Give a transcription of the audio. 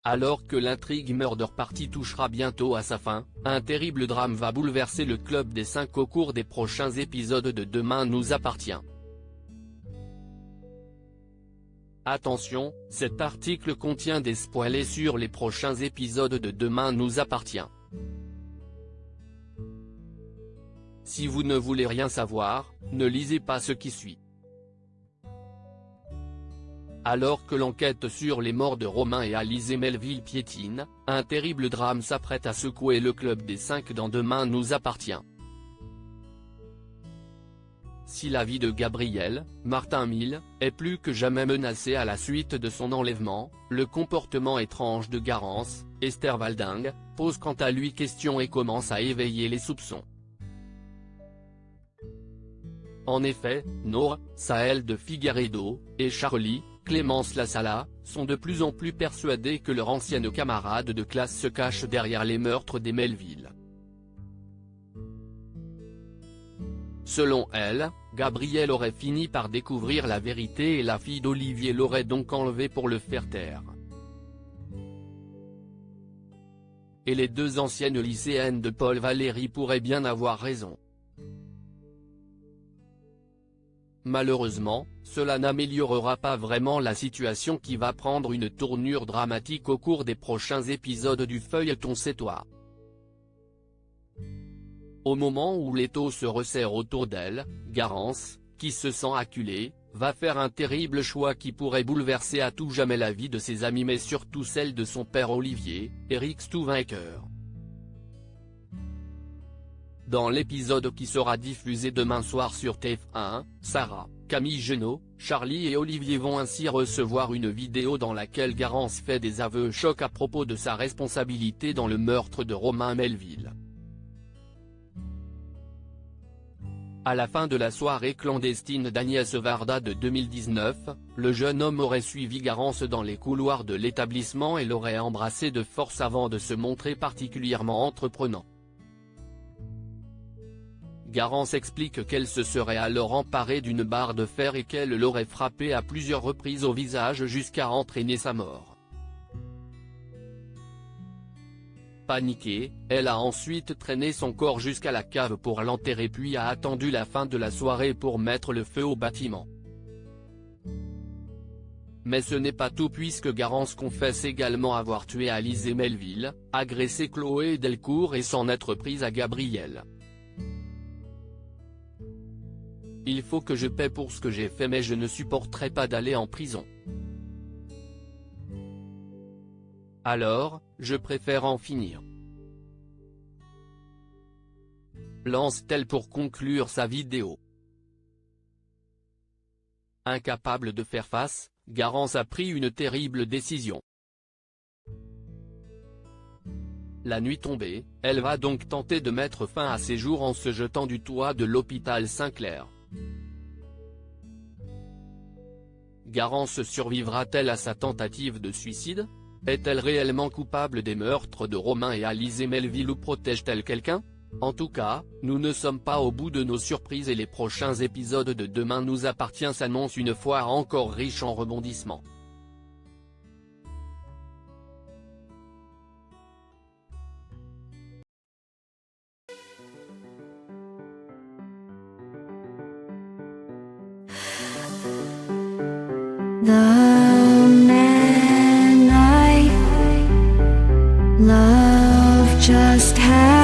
Alors que l'intrigue Murder Party touchera bientôt à sa fin, un terrible drame va bouleverser le club des 5 au cours des prochains épisodes de Demain nous appartient. Attention, cet article contient des spoilers sur les prochains épisodes de Demain nous appartient. Si vous ne voulez rien savoir, ne lisez pas ce qui suit. Alors que l'enquête sur les morts de Romain et Alizée Melville piétine, un terrible drame s'apprête à secouer le club des 5 dans Demain nous appartient. Si la vie de Gabriel, Martin Mille, est plus que jamais menacée à la suite de son enlèvement, le comportement étrange de Garance, Esther Valdingue, pose quant à lui question et commence à éveiller les soupçons. En effet, Nour, Sahel de Figueiredo, et Charlie, Clémence Lassala, sont de plus en plus persuadés que leur ancienne camarade de classe se cache derrière les meurtres des Melville. Selon elle, Gabriel aurait fini par découvrir la vérité et la fille d'Olivier l'aurait donc enlevé pour le faire taire. Et les 2 anciennes lycéennes de Paul Valéry pourraient bien avoir raison. Malheureusement, cela n'améliorera pas vraiment la situation qui va prendre une tournure dramatique au cours des prochains épisodes du feuilleton sétois. Au moment où l'étau se resserre autour d'elle, Garance, qui se sent acculée, va faire un terrible choix qui pourrait bouleverser à tout jamais la vie de ses amis mais surtout celle de son père Olivier, Éric Stouvainqueur. Dans l'épisode qui sera diffusé demain soir sur TF1, Sarah, Camille Genot, Charlie et Olivier vont ainsi recevoir une vidéo dans laquelle Garance fait des aveux chocs à propos de sa responsabilité dans le meurtre de Romain Melville. À la fin de la soirée clandestine d'Agnès Varda de 2019, le jeune homme aurait suivi Garance dans les couloirs de l'établissement et l'aurait embrassé de force avant de se montrer particulièrement entreprenant. Garance explique qu'elle se serait alors emparée d'une barre de fer et qu'elle l'aurait frappé à plusieurs reprises au visage jusqu'à entraîner sa mort. Paniquée, elle a ensuite traîné son corps jusqu'à la cave pour l'enterrer puis a attendu la fin de la soirée pour mettre le feu au bâtiment. Mais ce n'est pas tout puisque Garance confesse également avoir tué Alizée Melville, agressé Chloé Delcourt et s'en être prise à Gabriel. Il faut que je paie pour ce que j'ai fait mais je ne supporterai pas d'aller en prison. Alors, je préfère en finir. Lance-t-elle pour conclure sa vidéo. Incapable de faire face, Garance a pris une terrible décision. La nuit tombée, elle va donc tenter de mettre fin à ses jours en se jetant du toit de l'hôpital Saint-Clair. Garance survivra-t-elle à sa tentative de suicide? Est-elle réellement coupable des meurtres de Romain et Alizée Melville ou protège-t-elle quelqu'un? En tout cas, nous ne sommes pas au bout de nos surprises et les prochains épisodes de Demain nous appartient s'annoncent une fois encore riches en rebondissements. The man I love just had